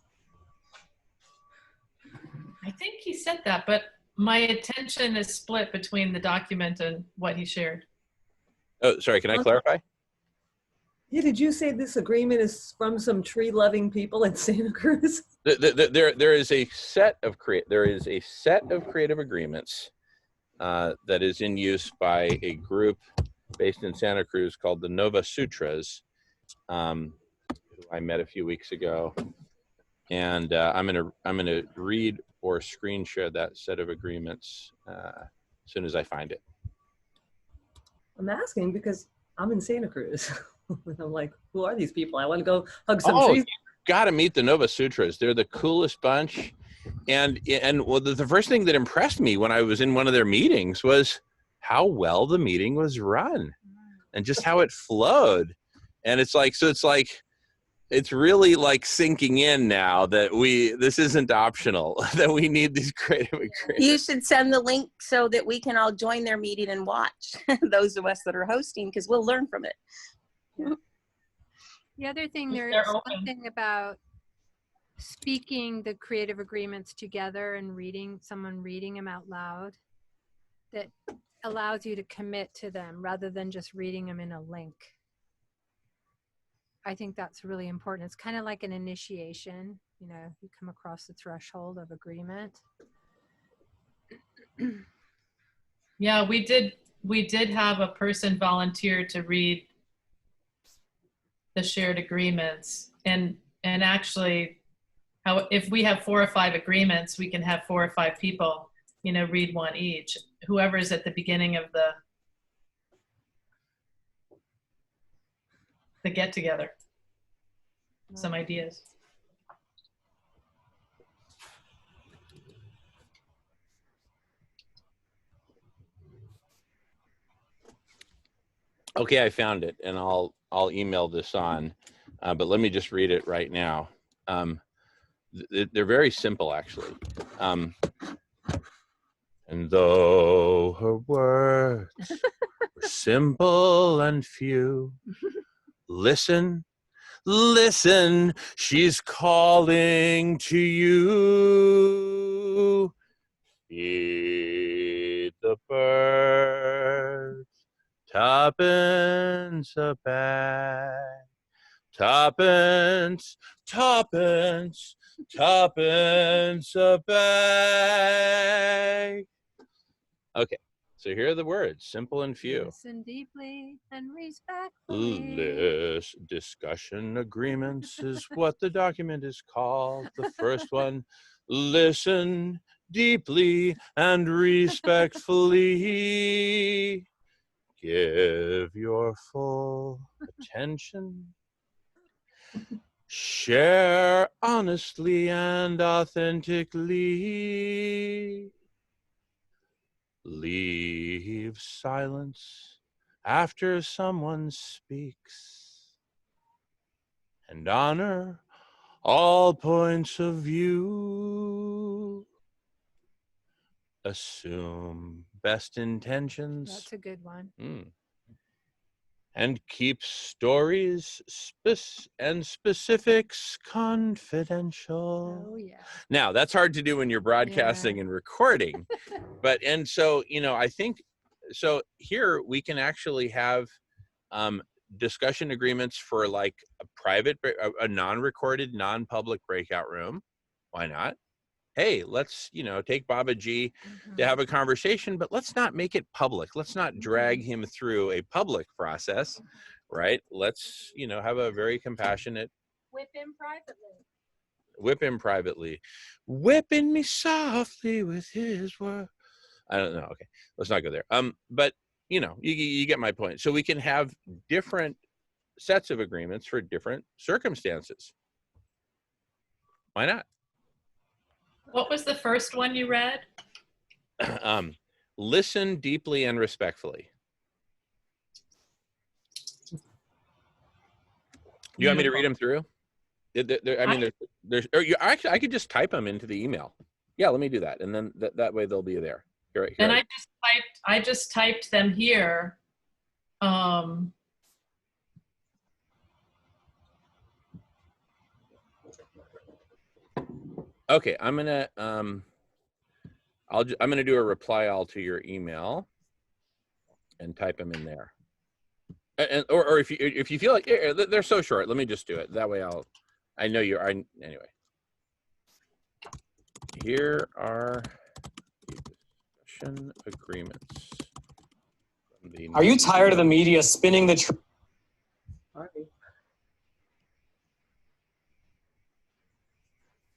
I think he said that, but my attention is split between the document and what he shared. Oh, sorry, can I clarify? Yeah, did you say this agreement is from some tree-loving people in Santa Cruz? There is a set of creative agreements that is in use by a group based in Santa Cruz called the Nova Sutras, who I met a few weeks ago, and I'm gonna read or screen share that set of agreements as soon as I find it. I'm asking because I'm in Santa Cruz. I'm like, who are these people? I want to go hug some Oh, trees. you gotta meet the Nova Sutras. They're the coolest bunch. And well, the first thing that impressed me when I was in one of their meetings was how well the meeting was run and just how it flowed. And it's really like sinking in now that this isn't optional, that we need these creative agreements. You should send the link so that we can all join their meeting and watch, those of us that are hosting, because we'll learn from it. The other thing, They're there's open. something about speaking the creative agreements together and someone reading them out loud that allows you to commit to them rather than just reading them in a link. I think that's really important. It's kind of like an initiation, you come across the threshold of agreement. Yeah, we did have a person volunteer to read the shared agreements, and actually if we have 4 or 5 agreements, we can have 4 or 5 people, read one each, whoever's at the beginning of the get together. Some ideas. Okay, I found it, and I'll email this on, but let me just read it right now. They're very simple, actually. And though her words were simple and few, listen, she's calling to you. Feed the birds, tuppence a bag, tuppence a bag. Okay, so here are the words, simple and few. Listen deeply and respectfully. Discussion agreements is what the document is called. The first one, listen deeply and respectfully. Give your full attention. Share honestly and authentically. Leave silence after someone speaks. And honor all points of view. Assume best intentions. That's a good one. And keep stories and specifics confidential. Oh yeah. Now, that's hard to do when you're broadcasting and recording. And so, I think, so here we can actually have discussion agreements for like a private, a non-recorded, non-public breakout room. Why not? Hey, let's, take Baba G to have a conversation, but let's not make it public. Let's not drag him through a public process, right? Let's, have a very compassionate. Whip him privately. Whip him privately. Whipping me softly with his word. I don't know. Okay, let's not go there. But you get my point. So we can have different sets of agreements for different circumstances. Why not? What was the first one you read? Listen deeply and respectfully. You want me to read them through? I could just type them into the email. Yeah, let me do that, and then that way they'll be there. Here, and I just typed them here. Okay, I'm gonna do a reply all to your email and type them in there. Or if you feel like they're so short, let me just do it. That way I know you're anyway. Here are the discussion agreements. Are you tired of the media spinning the truth?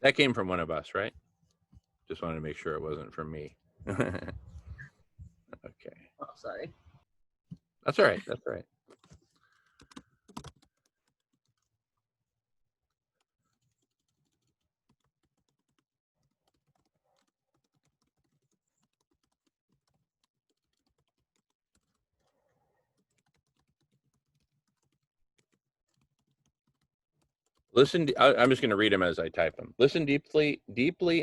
That came from one of us, right? Just wanted to make sure it wasn't from me. Okay. Oh, sorry. That's all right. That's all right. Listen, I'm just going to read them as I type them. Listen deeply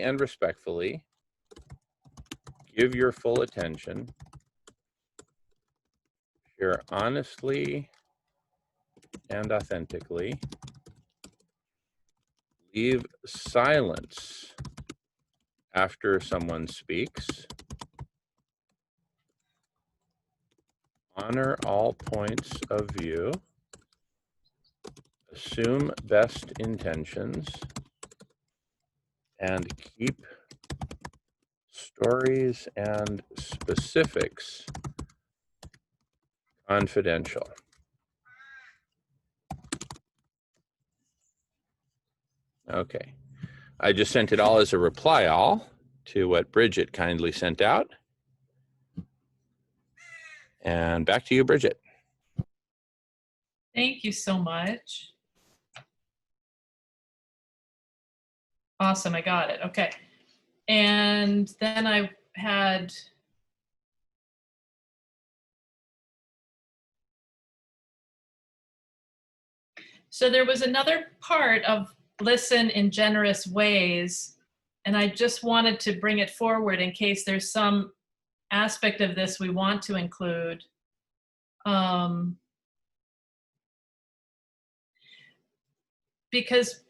and respectfully. Give your full attention. Share honestly and authentically. Leave silence after someone speaks. Honor all points of view. Assume best intentions. And keep stories and specifics confidential. Okay. I just sent it all as a reply all to what Bridget kindly sent out. And back to you, Bridget. Thank you so much. Awesome, I got it. Okay. And then I had so there was another part of listen in generous ways, and I just wanted to bring it forward in case there's some aspect of this we want to include. Because,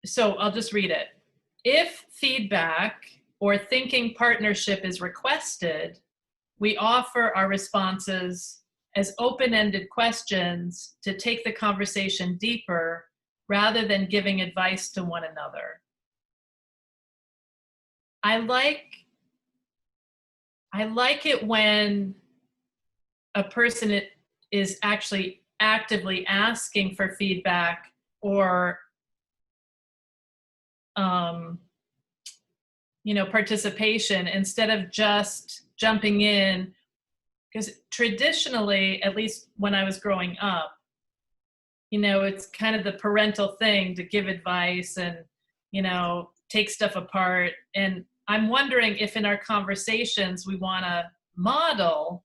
so I'll just read it. If feedback or thinking partnership is requested, we offer our responses as open-ended questions to take the conversation deeper rather than giving advice to one another. I like it when a person is actually actively asking for feedback or participation instead of just jumping in, because traditionally, at least when I was growing up, you know, it's kind of the parental thing to give advice and, you know, take stuff apart. And I'm wondering if in our conversations we want to model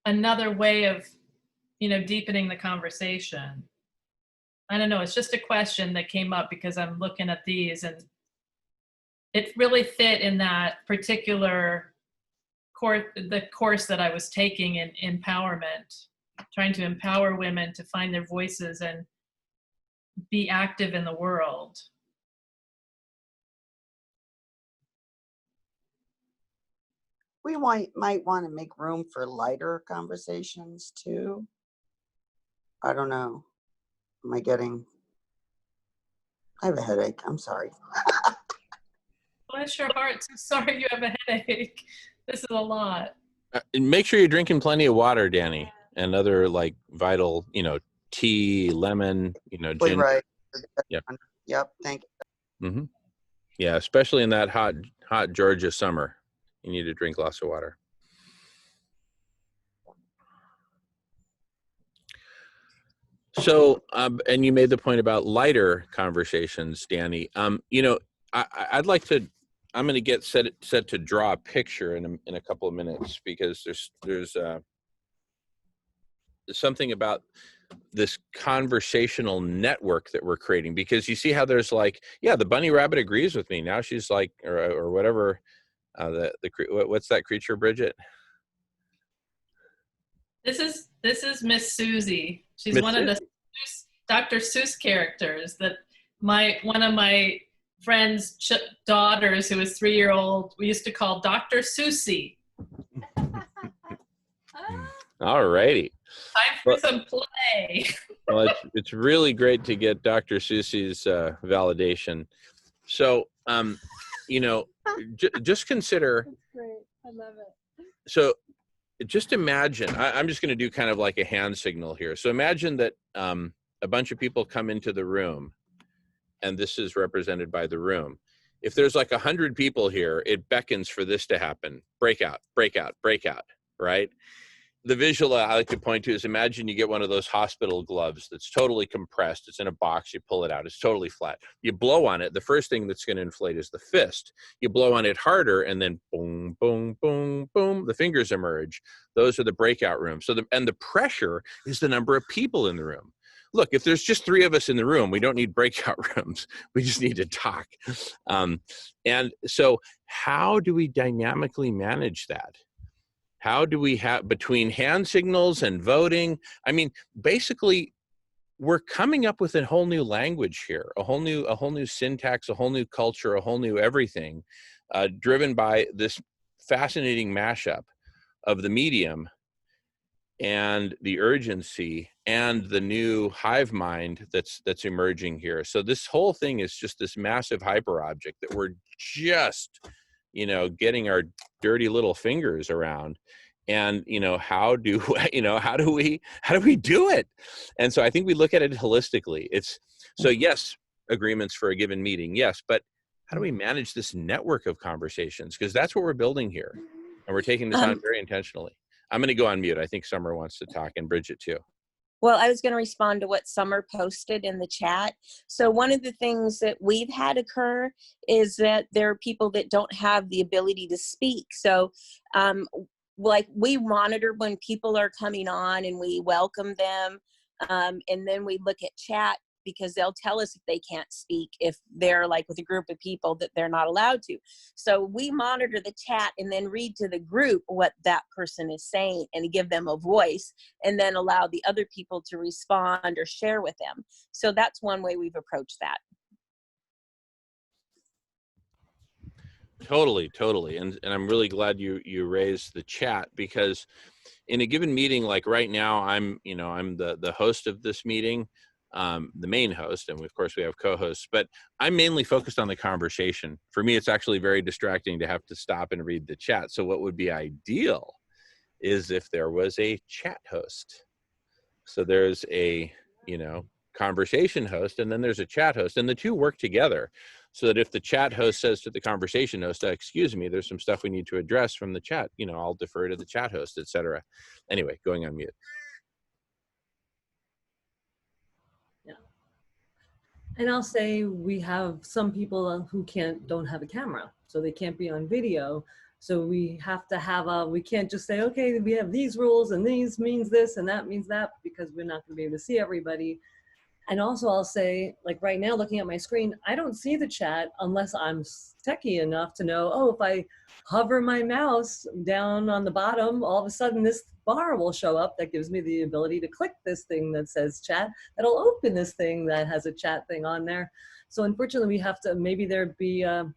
another way of, you know, deepening the conversation. I don't know. It's just a question that came up because I'm looking at these, and it really fit in that particular course, the course that I was taking in empowerment, trying to empower women to find their voices and be active in the world. We might want to make room for lighter conversations too. I don't know. I have a headache. I'm sorry. Bless your heart. So sorry you have a headache. This is a lot. And make sure you're drinking plenty of water, Danny, and other like vital, you know, tea, lemon, you know, ginger. Right. Yep. Yep. Thank you. Mm-hmm. Yeah, especially in that hot Georgia summer, you need to drink lots of water. So, and you made the point about lighter conversations, Danny. You know, I'd like to. I'm going to get set to draw a picture in a couple of minutes, because there's something about this conversational network that we're creating, because you see how there's like, yeah, the bunny rabbit agrees with me now. She's like, or whatever. What's that creature, Bridget? This is Miss Susie. She's Miss one Susie. of the Dr. Seuss characters that one of my friend's daughters, who was 3-year-old, we used to call Dr. Susie. All righty. Time for some play. Well, it's really great to get Dr. Susie's validation. So, you know, just consider. That's great. I love it. So just imagine, I'm just going to do kind of like a hand signal here. So imagine that a bunch of people come into the room, and this is represented by the room. If there's like 100 people here, it beckons for this to happen. Breakout, breakout, breakout, right? The visual I like to point to is, imagine you get one of those hospital gloves that's totally compressed. It's in a box. You pull it out. It's totally flat. You blow on it. The first thing that's going to inflate is the fist. You blow on it harder, and then boom, boom, boom, boom, the fingers emerge. Those are the breakout rooms. So the pressure is the number of people in the room. Look, if there's just 3 of us in the room, we don't need breakout rooms. We just need to talk. And so how do we dynamically manage that? How do we have, between hand signals and voting? I mean, basically, we're coming up with a whole new language here, a whole new syntax, a whole new culture, a whole new everything, driven by this fascinating mashup of the medium and the urgency and the new hive mind that's emerging here. So this whole thing is just this massive hyper object that we're just, you know, getting our dirty little fingers around. And, you know, how do we do it? And so I think we look at it holistically. So yes, agreements for a given meeting, yes, but how do we manage this network of conversations? Because that's what we're building here, and we're taking this on very intentionally. I'm going to go on mute. I think Summer wants to talk, and Bridget too. Well, I was going to respond to what Summer posted in the chat. So one of the things that we've had occur is that there are people that don't have the ability to speak. So like, we monitor when people are coming on, and we welcome them. And then we look at chat, because they'll tell us if they can't speak, if they're like with a group of people that they're not allowed to. So we monitor the chat and then read to the group what that person is saying and give them a voice, and then allow the other people to respond or share with them. So that's one way we've approached that. Totally. And I'm really glad you raised the chat, because in a given meeting, like right now, I'm the host of this meeting, the main host, and of course we have co-hosts, but I'm mainly focused on the conversation. For me, it's actually very distracting to have to stop and read the chat. So what would be ideal is if there was a chat host. So there's a, conversation host, and then there's a chat host, and the two work together. So that if the chat host says to the conversation host, excuse me, there's some stuff we need to address from the chat, you know, I'll defer to the chat host, etc. Anyway, going on mute. Yeah. And I'll say we have some people who don't have a camera, so they can't be on video. So we have to have we can't just say, okay, we have these rules and these means this and that means that, because we're not gonna be able to see everybody. And also I'll say, like right now, looking at my screen, I don't see the chat unless I'm techie enough to know, oh, if I hover my mouse down on the bottom, all of a sudden this bar will show up that gives me the ability to click this thing that says chat. That'll open this thing that has a chat thing on there. So unfortunately, we have to, maybe there'd be a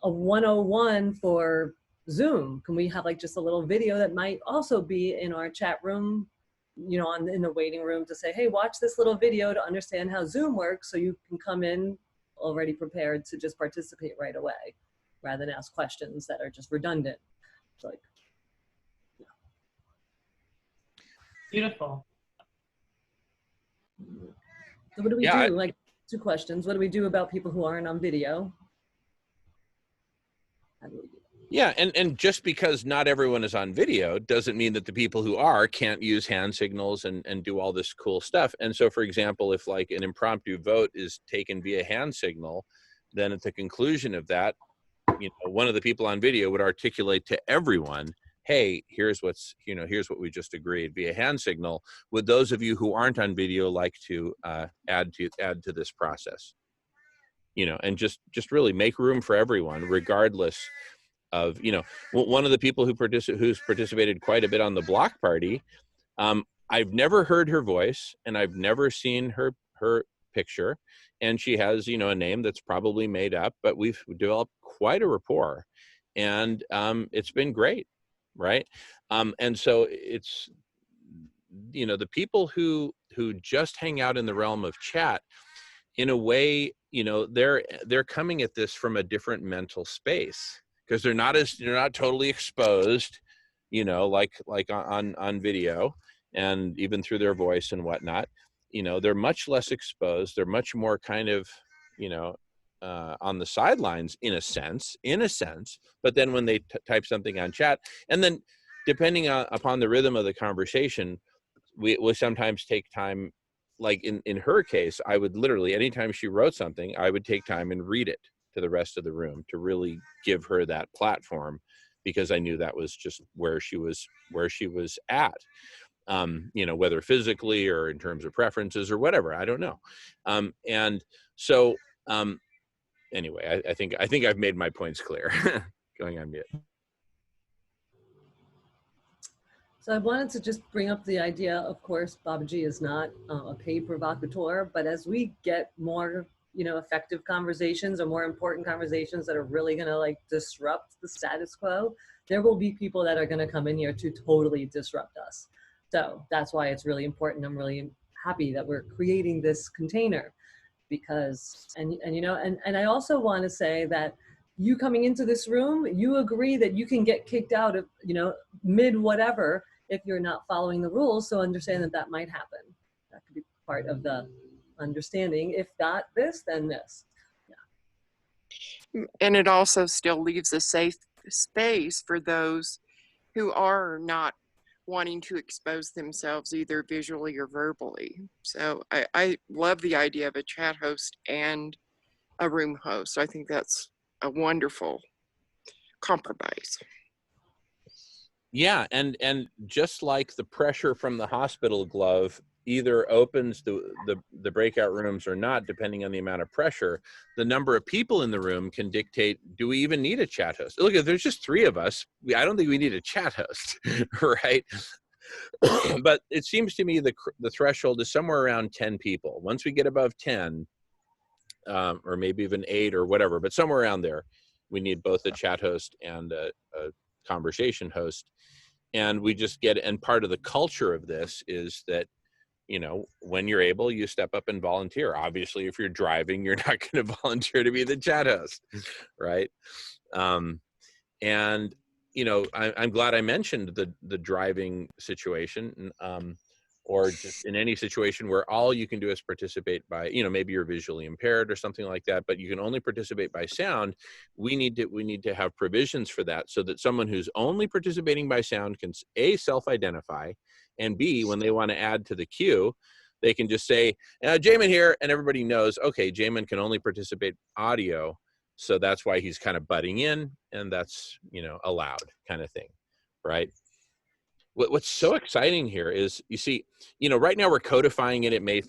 101 for Zoom. Can we have like just a little video that might also be in our chat room, you know, in the waiting room, to say, hey, watch this little video to understand how Zoom works, so you can come in already prepared to just participate right away, rather than ask questions that are just redundant. So like, yeah. Beautiful. So what do we Yeah, do? Like, 2 questions. What do we do about people who aren't on video? How do we do that? Yeah, and just because not everyone is on video doesn't mean that the people who are can't use hand signals and do all this cool stuff. And so, for example, if like an impromptu vote is taken via hand signal, then at the conclusion of that, you know, one of the people on video would articulate to everyone, hey, here's what we just agreed via hand signal. Would those of you who aren't on video like to add to this process? You know, and just really make room for everyone, regardless of, you know, one of the people who's participated quite a bit on the block party, I've never heard her voice and I've never seen her picture, and she has, you know, a name that's probably made up, but we've developed quite a rapport, and it's been great, right? And so it's, you know, the people who just hang out in the realm of chat, in a way, you know, they're coming at this from a different mental space, because they're not totally exposed, you know, like on video, and even through their voice and whatnot. You know, they're much less exposed. They're much more kind of, you know, on the sidelines in a sense. But then when they type something on chat, and then depending upon the rhythm of the conversation, we sometimes take time. Like in her case, I would literally, anytime she wrote something, I would take time and read it to the rest of the room to really give her that platform, because I knew that was just where she was at, you know, whether physically or in terms of preferences or whatever, I don't know. And so anyway, I think I've made my points clear. Going on mute. So I wanted to just bring up the idea, of course, Babaji is not a paid provocateur, but as we get more, you know, effective conversations or more important conversations that are really gonna like disrupt the status quo, there will be people that are gonna come in here to totally disrupt us. So that's why it's really important. I'm really happy that we're creating this container, because, and you know, and I also wanna say that you coming into this room, you agree that you can get kicked out of, you know, mid whatever, if you're not following the rules. So understand that that might happen. That could be part of the understanding. If not this, then this. Yeah. And it also still leaves a safe space for those who are not wanting to expose themselves either visually or verbally. So I love the idea of a chat host and a room host. I think that's a wonderful compromise. Yeah, and just like the pressure from the hospital glove either opens the breakout rooms or not, depending on the amount of pressure, the number of people in the room can dictate, do we even need a chat host? Look, if there's just 3 of us, I don't think we need a chat host, right? But it seems to me the threshold is somewhere around 10 people. Once we get above 10, or maybe even 8 or whatever, but somewhere around there, we need both a chat host and a conversation host. And we just get, and part of the culture of this is that, you know, when you're able, you step up and volunteer. Obviously, if you're driving, you're not going to volunteer to be the chat host, right? And, you know, I'm glad I mentioned the driving situation. or just in any situation where all you can do is participate by, maybe you're visually impaired or something like that, but you can only participate by sound. We need to have provisions for that, so that someone who's only participating by sound can A, self-identify, and B, when they want to add to the queue, they can just say, Jamin here, and everybody knows, okay, Jamin can only participate audio, so that's why he's kind of butting in, and that's, allowed kind of thing, right? What's so exciting here is, you see, right now we're codifying it. It may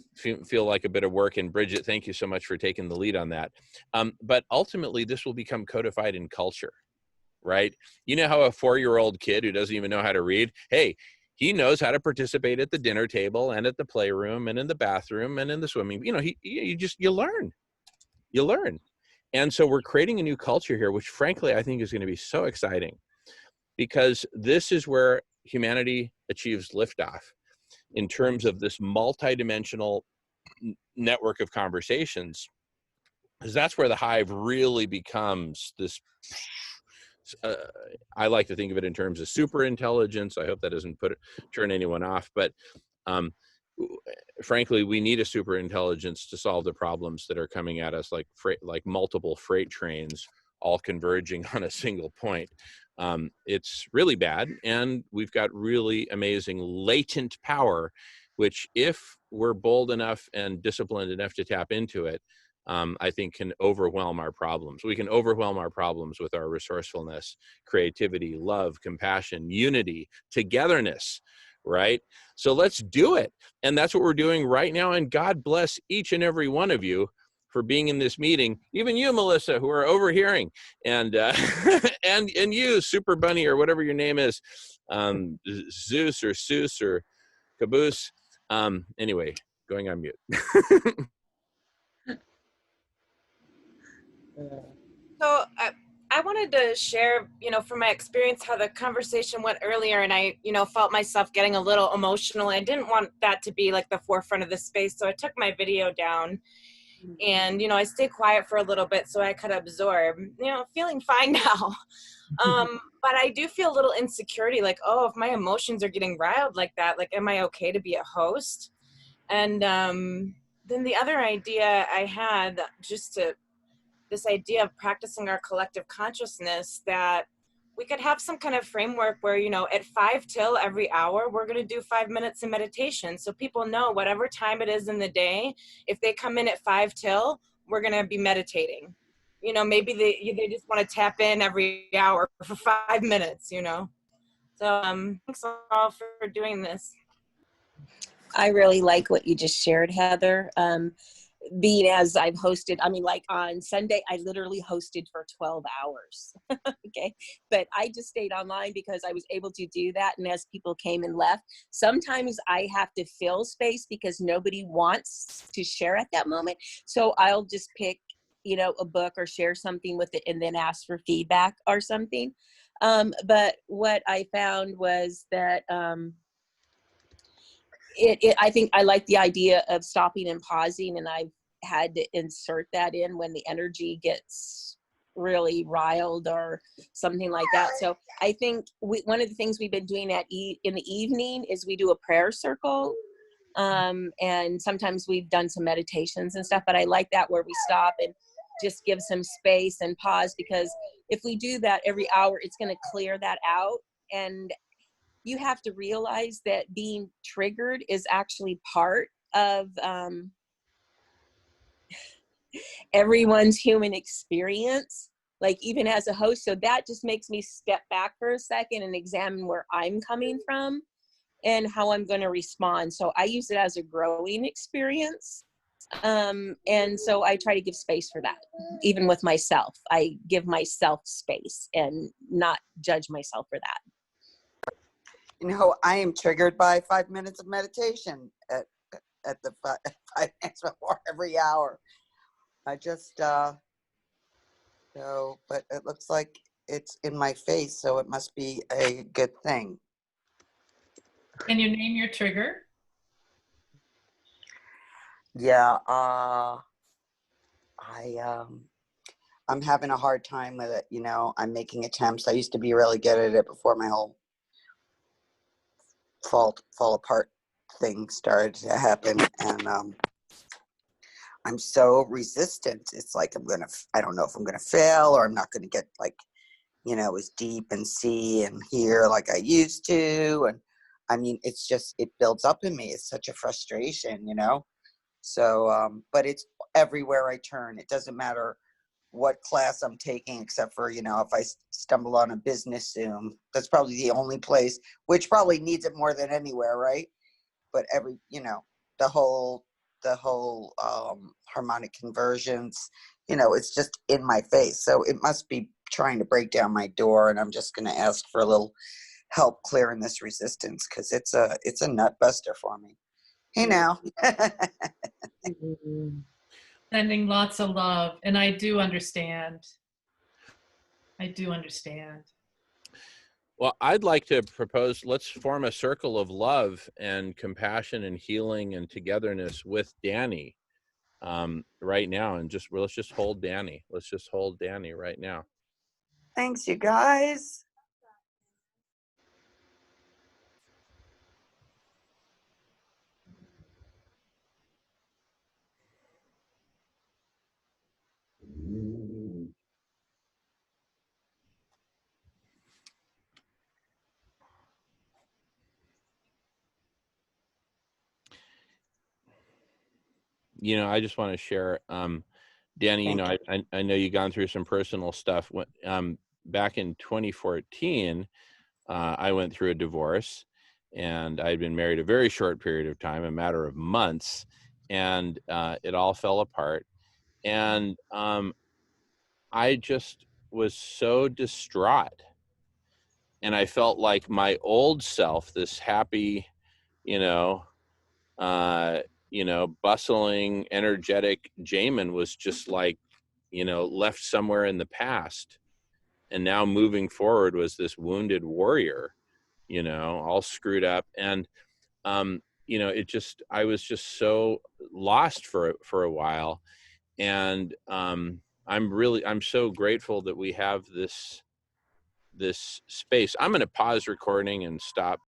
feel like a bit of work, and Bridget, thank you so much for taking the lead on that. But ultimately, this will become codified in culture, right? You know how a 4-year-old kid who doesn't even know how to read, hey, he knows how to participate at the dinner table and at the playroom and in the bathroom and in the swimming. You learn. And so we're creating a new culture here, which frankly, I think is going to be so exciting, because this is where humanity achieves liftoff in terms of this multidimensional network of conversations, because that's where the hive really becomes this, I like to think of it in terms of super intelligence. I hope that doesn't turn anyone off, but frankly, we need a super intelligence to solve the problems that are coming at us, like multiple freight trains all converging on a single point. It's really bad, and we've got really amazing latent power, which, if we're bold enough and disciplined enough to tap into it, I think can overwhelm our problems. We can overwhelm our problems with our resourcefulness, creativity, love, compassion, unity, togetherness, right? So let's do it. And that's what we're doing right now. And God bless each and every one of you for being in this meeting, even you, Melissa, who are overhearing, and and you, Super Bunny, or whatever your name is, Zeus or Seuss or Caboose. Anyway, going on mute. So I wanted to share, from my experience, how the conversation went earlier, and I, felt myself getting a little emotional. I didn't want that to be like the forefront of the space, so I took my video down. And, I stayed quiet for a little bit so I could absorb, feeling fine now. But I do feel a little insecurity, like, oh, if my emotions are getting riled like that, like, am I okay to be a host? And then the other idea I had, this idea of practicing our collective consciousness, that we could have some kind of framework where, at 5 till every hour, we're going to do 5 minutes of meditation. So people know whatever time it is in the day, if they come in at 5 till, we're going to be meditating. Maybe they just want to tap in every hour for 5 minutes, So thanks all for doing this. I really like what you just shared, Heather. Being as I've hosted, like on Sunday, I literally hosted for 12 hours. Okay. But I just stayed online because I was able to do that. And as people came and left, sometimes I have to fill space because nobody wants to share at that moment. So I'll just pick, a book or share something with it and then ask for feedback or something. But what I found was that, I think I like the idea of stopping and pausing, and I've had to insert that in when the energy gets really riled or something like that. So I think one of the things we've been doing in the evening is we do a prayer circle, and sometimes we've done some meditations and stuff, but I like that where we stop and just give some space and pause, because if we do that every hour, it's going to clear that out. And you have to realize that being triggered is actually part of everyone's human experience, like even as a host. So that just makes me step back for a second and examine where I'm coming from and how I'm going to respond. So I use it as a growing experience. And so I try to give space for that. Even with myself, I give myself space and not judge myself for that. I am triggered by 5 minutes of meditation at the 5 minutes before every hour. I just, but it looks like it's in my face, so it must be a good thing. Can you name your trigger? Yeah, I'm having a hard time with it. I'm making attempts. I used to be really good at it before my whole fall apart thing started to happen, and I'm so resistant. It's like I don't know if I'm gonna fail, or I'm not gonna get like, as deep and see and hear like I used to. And I mean, it's just, it builds up in me. It's such a frustration, So, but it's everywhere I turn. It doesn't matter what class I'm taking, except for, if I stumble on a business Zoom, that's probably the only place, which probably needs it more than anywhere, right? But the whole harmonic conversions, it's just in my face. So it must be trying to break down my door, and I'm just going to ask for a little help clearing this resistance, because it's a nut buster for me. Hey now. Sending lots of love, and I do understand. Well, I'd like to propose, let's form a circle of love and compassion and healing and togetherness with Danny right now. And let's just hold Danny. Let's just hold Danny right now. Thanks, you guys. I just want to share, Danny, I know you've gone through some personal stuff. Back in 2014, I went through a divorce, and I'd been married a very short period of time, a matter of months, and it all fell apart. And I just was so distraught. And I felt like my old self, this happy, bustling, energetic Jamin, was just like, left somewhere in the past. And now moving forward was this wounded warrior, all screwed up. And, I was just so lost for a while. And I'm so grateful that we have this space. I'm going to pause recording and stop